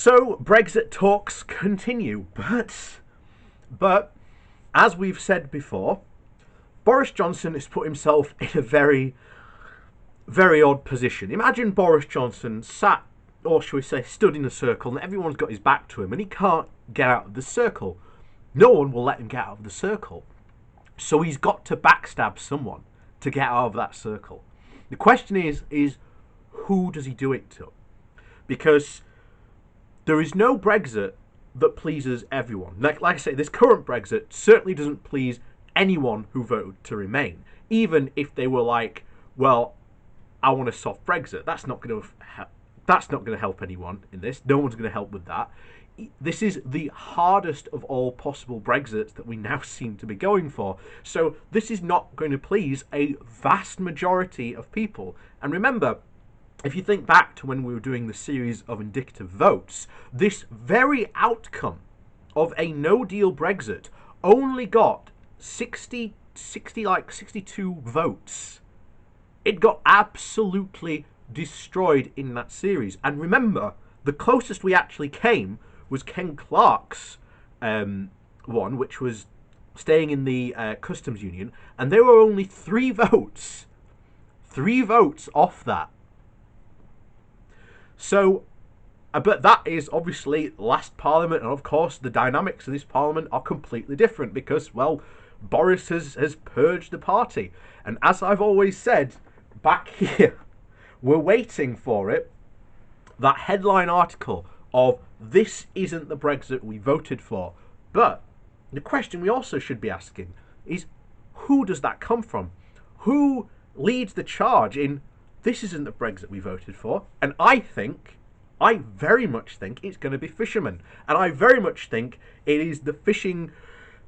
So Brexit talks continue, but as we've said before, Boris Johnson has put himself in a very, very odd position. Imagine Boris Johnson sat, or shall we say, stood in a circle, and everyone's got his back to him, and he can't get out of the circle. No one will let him get out of the circle. So he's got to backstab someone to get out of that circle. The question is who does he do it to? Because there is no Brexit that pleases everyone. Like I say, this current Brexit certainly doesn't please anyone who voted to remain. Even if they were like, well, I want a soft Brexit. That's not going to help anyone in this. No one's going to help with that. This is the hardest of all possible Brexits that we now seem to be going for. So this is not going to please a vast majority of people. And remember, if you think back to when we were doing the series of indicative votes, this very outcome of a no-deal Brexit only got 62 votes. It got absolutely destroyed in that series. And remember, the closest we actually came was Ken Clarke's one, which was staying in the customs union, and there were only 3 votes. 3 votes off that. So, but that is obviously last Parliament, and of course the dynamics of this Parliament are completely different because, well, Boris has purged the party. And as I've always said, back here, we're waiting for it, that headline article of "This isn't the Brexit we voted for." But the question we also should be asking is, who does that come from? Who leads the charge in "This isn't the Brexit we voted for"? And I very much think it's going to be fishermen. And I very much think it is the fishing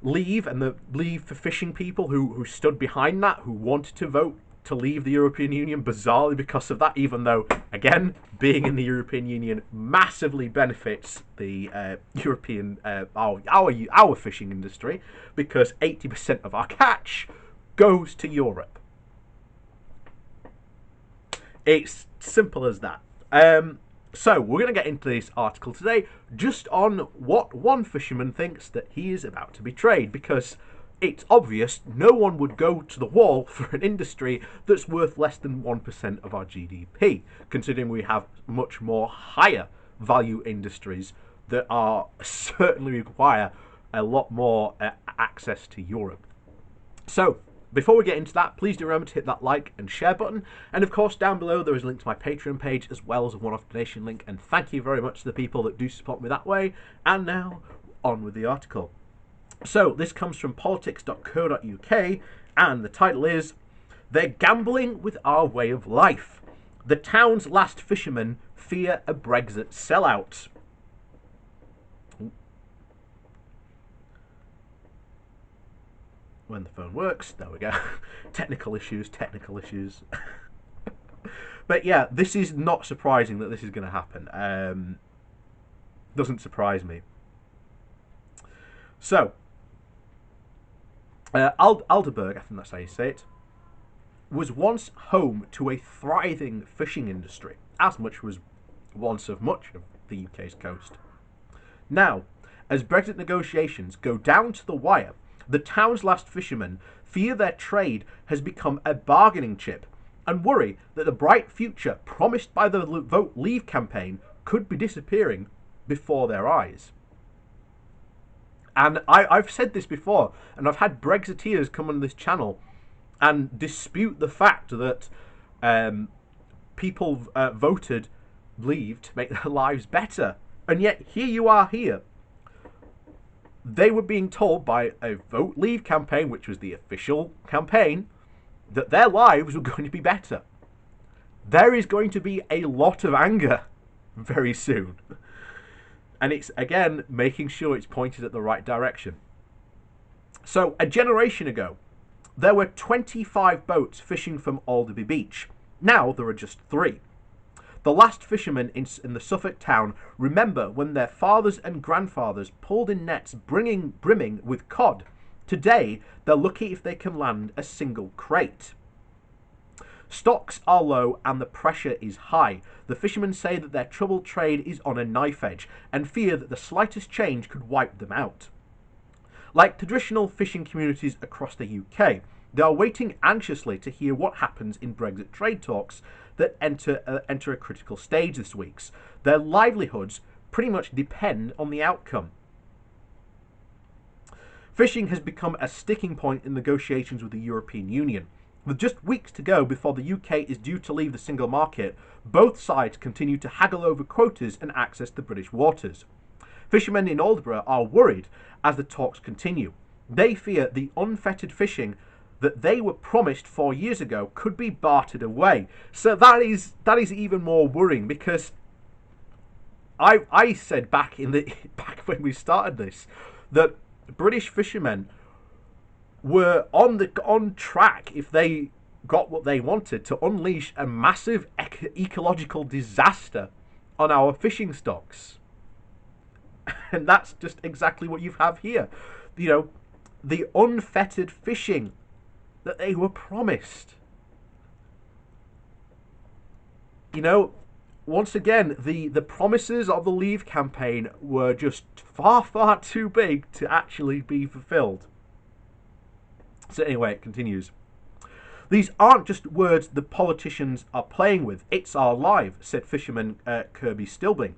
leave and the Leave for Fishing people who stood behind that, who wanted to vote to leave the European Union, bizarrely because of that, even though, again, being in the European Union massively benefits the European, our fishing industry, because 80% of our catch goes to Europe. It's simple as that. So we're going to get into this article today just on what one fisherman thinks that he is about to betray, because it's obvious no one would go to the wall for an industry that's worth less than 1% of our GDP, considering we have much more higher value industries that are certainly require a lot more access to Europe. So, before we get into that, please do remember to hit that like and share button. And of course, down below there is a link to my Patreon page as well as a one-off donation link. And thank you very much to the people that do support me that way. And now, on with the article. So, this comes from politics.co.uk, and the title is "They're Gambling with Our Way of Life. The town's last fishermen fear a Brexit sellout." When the phone works, there we go. Technical issues. But yeah, this is not surprising that this is going to happen. Doesn't surprise me. So, Aldeburgh, I think that's how you say it, was once home to a thriving fishing industry, as much was once of much of the UK's coast. Now, as Brexit negotiations go down to the wire, the town's last fishermen fear their trade has become a bargaining chip and worry that the bright future promised by the Vote Leave campaign could be disappearing before their eyes. And I've said this before, and I've had Brexiteers come on this channel and dispute the fact that people voted Leave to make their lives better. And yet, here you are here. They were being told by a Vote Leave campaign, which was the official campaign, that their lives were going to be better. There is going to be a lot of anger very soon. And it's, again, making sure it's pointed at the right direction. So, a generation ago, there were 25 boats fishing from Aldeburgh beach. Now, there are just 3. The last fishermen in the Suffolk town remember when their fathers and grandfathers pulled in nets brimming with cod. Today, they're lucky if they can land a single crate. Stocks are low and the pressure is high. The fishermen say that their troubled trade is on a knife edge and fear that the slightest change could wipe them out. Like traditional fishing communities across the UK, they are waiting anxiously to hear what happens in Brexit trade talks that enter a critical stage this week. Their livelihoods pretty much depend on the outcome. Fishing has become a sticking point in negotiations with the European Union. With just weeks to go before the UK is due to leave the single market, both sides continue to haggle over quotas and access to British waters. Fishermen in Aldeburgh are worried as the talks continue. They fear the unfettered fishing that they were promised 4 years ago could be bartered away. So that is even more worrying, because I said back when we started this that British fishermen were on track, if they got what they wanted, to unleash a massive ecological disaster on our fishing stocks. And that's just exactly what you have here. You know, the unfettered fishing that they were promised. You know, once again, the promises of the Leave campaign were just far, far too big to actually be fulfilled. So anyway, it continues. These aren't just words the politicians are playing with. It's our life, said fisherman Kirby Stilbing.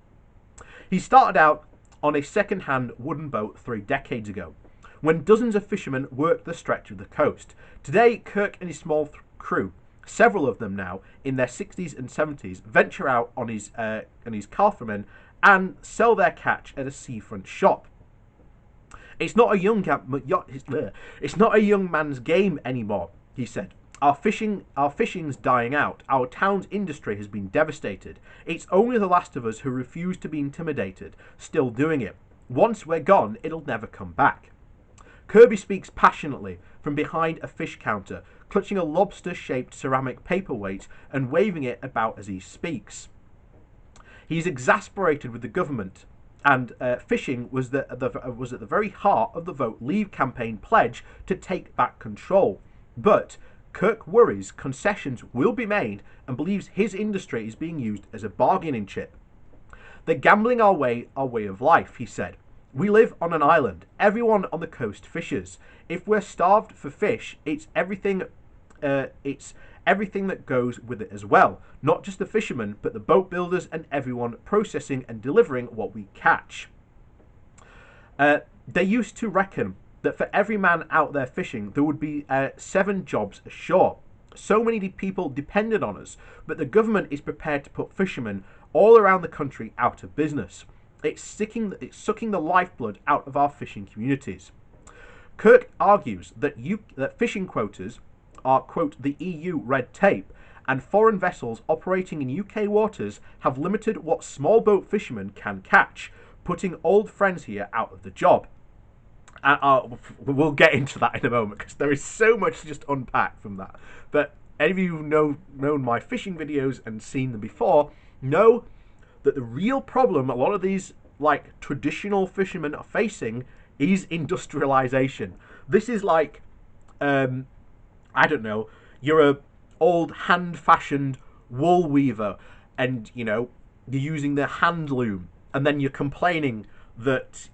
He started out on a second-hand wooden boat 3 decades ago, when dozens of fishermen worked the stretch of the coast. Today, Kirk and his small crew, several of them now in their 60s and 70s, venture out on his carframen and sell their catch at a seafront shop. It's not a young man's game anymore, he said. Our fishing's dying out. Our town's industry has been devastated. It's only the last of us who refuse to be intimidated still doing it. Once we're gone, it'll never come back. Kirby speaks passionately from behind a fish counter, clutching a lobster-shaped ceramic paperweight and waving it about as he speaks. He's exasperated with the government, and fishing was at the very heart of the Vote Leave campaign pledge to take back control. But Kirk worries concessions will be made and believes his industry is being used as a bargaining chip. They're gambling our way of life, he said. We live on an island. Everyone on the coast fishes. If we're starved for fish, it's everything that goes with it as well. Not just the fishermen, but the boat builders and everyone processing and delivering what we catch. They used to reckon that for every man out there fishing, there would be 7 jobs ashore. So many people depended on us, but the government is prepared to put fishermen all around the country out of business. It's sucking the lifeblood out of our fishing communities. Kirk argues that fishing quotas are, quote, the EU red tape, and foreign vessels operating in UK waters have limited what small boat fishermen can catch, putting old friends here out of the job. We'll get into that in a moment, because there is so much to just unpack from that. But any of you who've known my fishing videos and seen them before know that the real problem a lot of these traditional fishermen are facing is industrialization. This is like, I don't know, you're a old hand-fashioned wool weaver, and you're using the hand loom, and then you're complaining that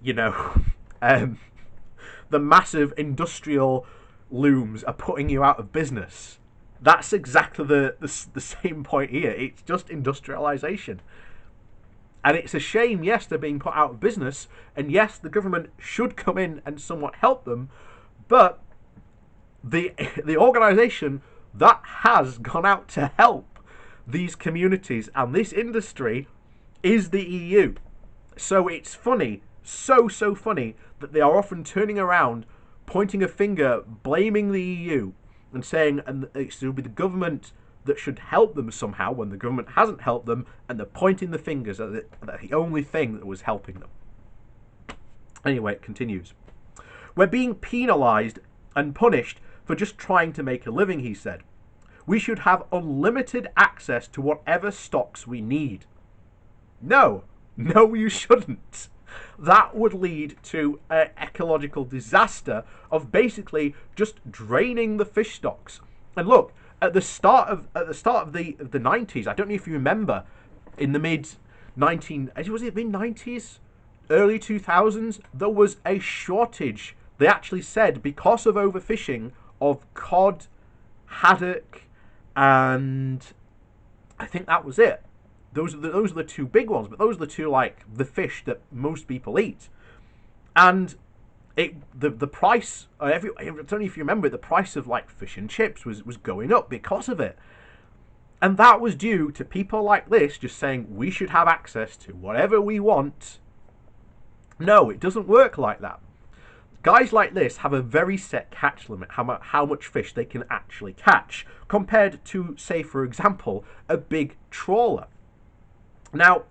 the massive industrial looms are putting you out of business. That's exactly the same point here. It's just industrialization. And it's a shame, yes, they're being put out of business, and yes, the government should come in and somewhat help them, but the organisation that has gone out to help these communities and this industry is the EU. So it's funny, so funny, that they are often turning around, pointing a finger, blaming the EU, and saying it should be the government that should help them somehow when the government hasn't helped them, and they're pointing the fingers at the only thing that was helping them. Anyway, it continues. We're being penalised and punished for just trying to make a living, he said. We should have unlimited access to whatever stocks we need. No, you shouldn't. That would lead to an ecological disaster of basically just draining the fish stocks. And look, At the start of the 90s, I don't know if you remember, in the mid 90s, early 2000s, there was a shortage. They actually said because of overfishing of cod, haddock, and I think that was it. Those are the two big ones, but those are the two, like, the fish that most people eat. And the price, I don't know if you remember, the price of, like, fish and chips was going up because of it. And that was due to people like this just saying we should have access to whatever we want. No, it doesn't work like that. Guys like this have a very set catch limit, how much fish they can actually catch, compared to, say, for example, a big trawler. Now,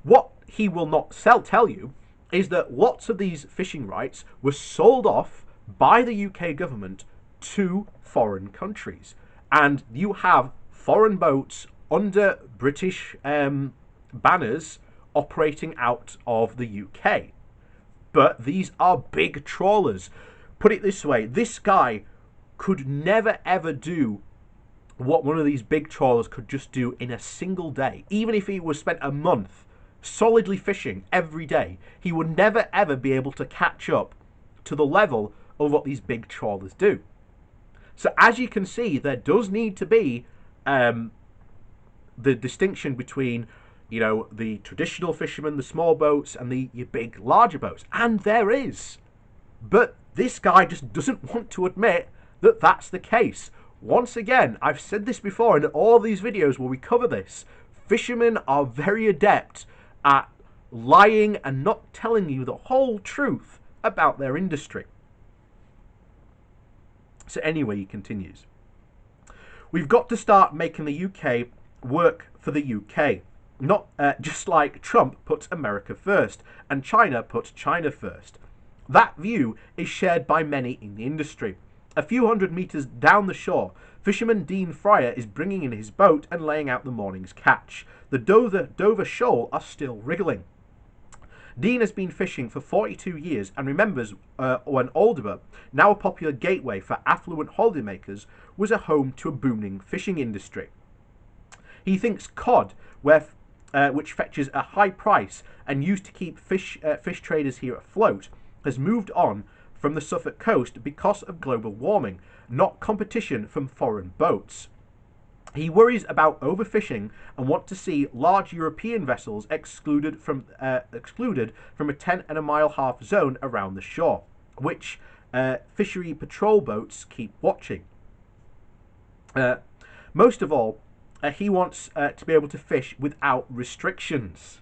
what he will not tell you is that lots of these fishing rights were sold off by the UK government to foreign countries. And you have foreign boats under British banners operating out of the UK. But these are big trawlers. Put it this way, this guy could never ever do what one of these big trawlers could just do in a single day. Even if he was spent a month solidly fishing every day, he would never ever be able to catch up to the level of what these big trawlers do. So as you can see, there does need to be the distinction between, you know, the traditional fishermen, the small boats, and the big, larger boats. And there is. But this guy just doesn't want to admit that that's the case. Once again, I've said this before in all these videos where we cover this. Fishermen are very adept at lying and not telling you the whole truth about their industry. So anyway, he continues. We've got to start making the UK work for the UK. Not just like Trump puts America first and China puts China first. That view is shared by many in the industry. A few hundred metres down the shore, fisherman Dean Fryer is bringing in his boat and laying out the morning's catch. The Dover shoal are still wriggling. Dean has been fishing for 42 years and remembers when Aldeburgh, now a popular gateway for affluent holidaymakers, was a home to a booming fishing industry. He thinks cod, which fetches a high price and used to keep fish traders here afloat, has moved on from the Suffolk coast because of global warming, not competition from foreign boats. He worries about overfishing and wants to see large European vessels excluded from a 10.5-mile zone around the shore, which fishery patrol boats keep watching. Most of all, he wants to be able to fish without restrictions.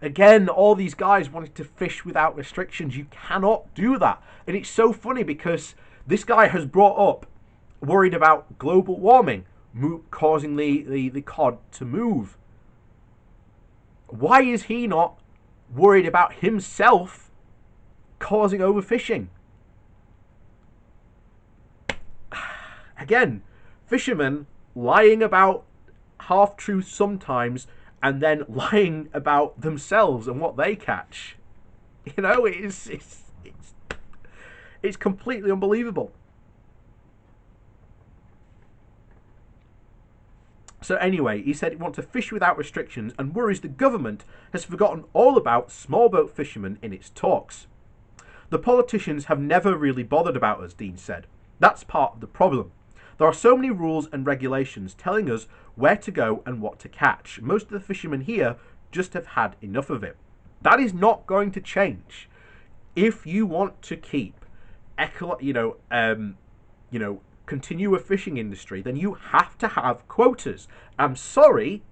Again, all these guys wanted to fish without restrictions. You cannot do that. And it's so funny because this guy has brought up worried about global warming causing the cod to move. Why is he not worried about himself causing overfishing? Again, fishermen lying about half-truths sometimes and then lying about themselves and what they catch. You know, it's completely unbelievable. So anyway, he said he wants to fish without restrictions and worries the government has forgotten all about small boat fishermen in its talks. The politicians have never really bothered about us, Dean said. That's part of the problem. There are so many rules and regulations telling us where to go and what to catch. Most of the fishermen here just have had enough of it. That is not going to change. If you want to keep, continue a fishing industry, then you have to have quotas. I'm sorry,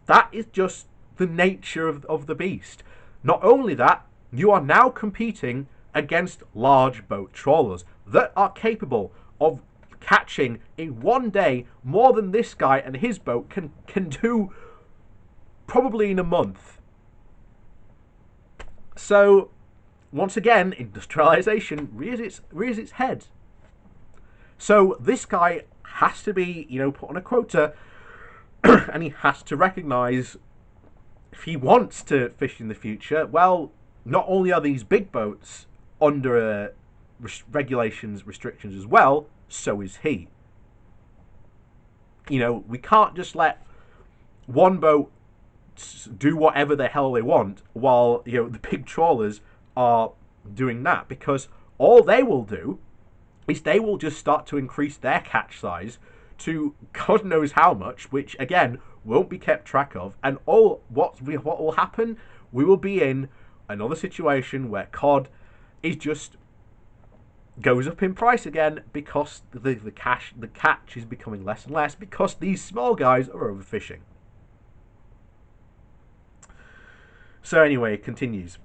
that is just the nature of the beast. Not only that, you are now competing against large boat trawlers that are capable of catching in one day more than this guy and his boat can do probably in a month. So once again, industrialization rears its head. So this guy has to be, put on a quota, and he has to recognize if he wants to fish in the future, well, not only are these big boats under restrictions as well, so is he. We can't just let one boat do whatever the hell they want while the big trawlers are doing that, because all they will do is they will just start to increase their catch size to God knows how much, which again won't be kept track of, and what will happen, we will be in another situation where cod is just goes up in price again, because the catch is becoming less and less because these small guys are overfishing. So anyway, it continues.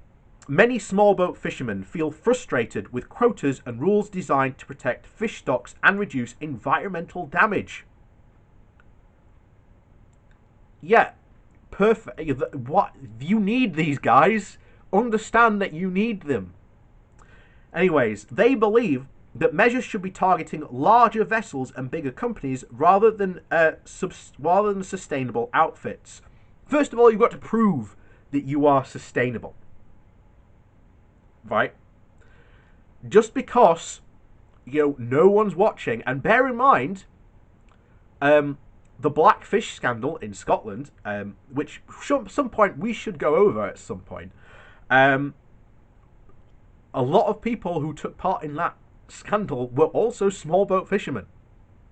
Many small boat fishermen feel frustrated with quotas and rules designed to protect fish stocks and reduce environmental damage. Yeah, perfect. What? You need these guys. Understand that you need them. Anyways, they believe that measures should be targeting larger vessels and bigger companies rather than sustainable outfits. First of all, you've got to prove that you are sustainable. Right? Just because no one's watching, and bear in mind the blackfish scandal in Scotland, which some point we should go over at some point. A lot of people who took part in that scandal were also small boat fishermen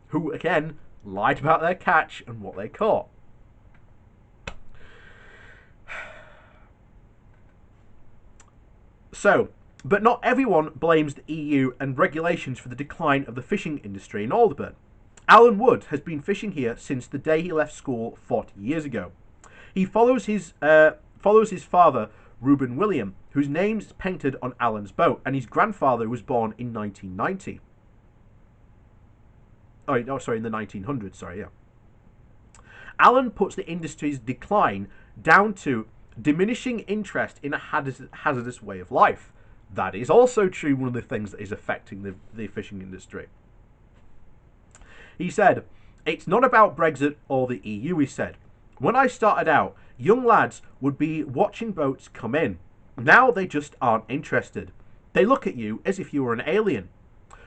who again lied about their catch and what they caught. So, but not everyone blames the EU and regulations for the decline of the fishing industry in Aldeburgh. Alan Wood has been fishing here since the day he left school 40 years ago. He follows his father, Reuben William, whose name is painted on Alan's boat, and his grandfather was born in 1990. Oh, sorry, in the 1900s, sorry, yeah. Alan puts the industry's decline down to diminishing interest in a hazardous way of life. That is also true, one of the things that is affecting the fishing industry. He said, "It's not about Brexit or the EU," he said. "When I started out, young lads would be watching boats come in. Now they just aren't interested. They look at you as if you were an alien.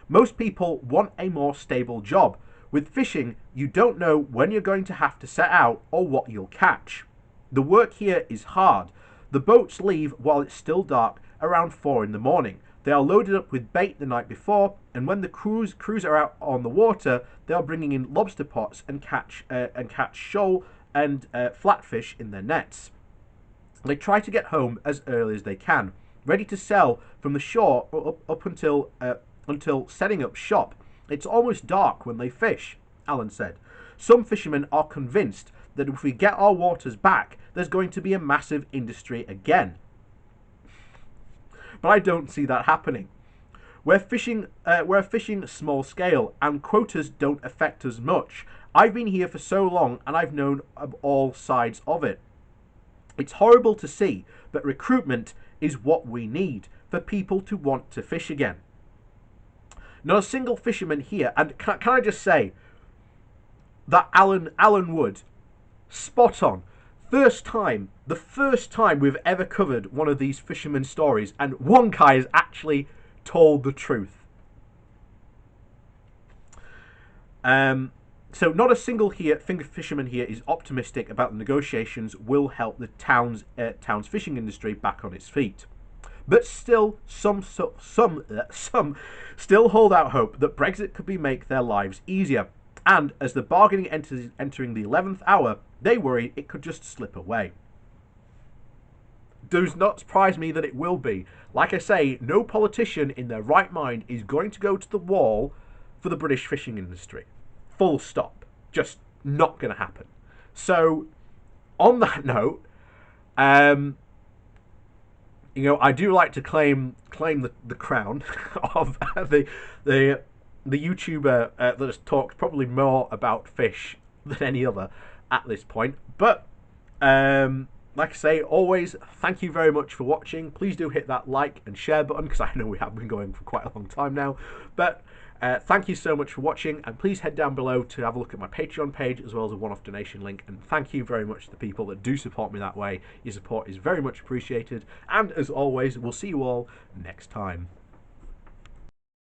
Most people want a more stable job. With fishing, you don't know when you're going to have to set out or what you'll catch. The work here is hard. The boats leave while it's still dark around 4 in the morning. They are loaded up with bait the night before, and when the crews are out on the water, they are bringing in lobster pots and catch shoal and flatfish in their nets. They try to get home as early as they can, ready to sell from the shore up until setting up shop. It's almost dark when they fish," Alan said. "Some fishermen are convinced that if we get our waters back, there's going to be a massive industry again. But I don't see that happening. We're fishing small scale, and quotas don't affect us much. I've been here for so long, and I've known all sides of it. It's horrible to see, but recruitment is what we need for people to want to fish again. Not a single fisherman here," and can I just say that Alan Wood, spot on. The first time we've ever covered one of these fisherman stories, and one guy has actually told the truth. So not a single fisherman here is optimistic about the negotiations will help the town's fishing industry back on its feet. But still, some still hold out hope that Brexit could make their lives easier. And as the bargaining entering the 11th hour, they worry it could just slip away. Does not surprise me that it will be. Like I say, no politician in their right mind is going to go to the wall for the British fishing industry. Full stop. Just not going to happen. So, on that note, I do like to claim the crown of the YouTuber that has talked probably more about fish than any other at this point. But like I say, always thank you very much for watching. Please do hit that like and share button, because I know we have been going for quite a long time now. But thank you so much for watching, and please head down below to have a look at my Patreon page as well as a one-off donation link. And thank you very much to the people that do support me that way. Your support is very much appreciated, and as always, we'll see you all next time.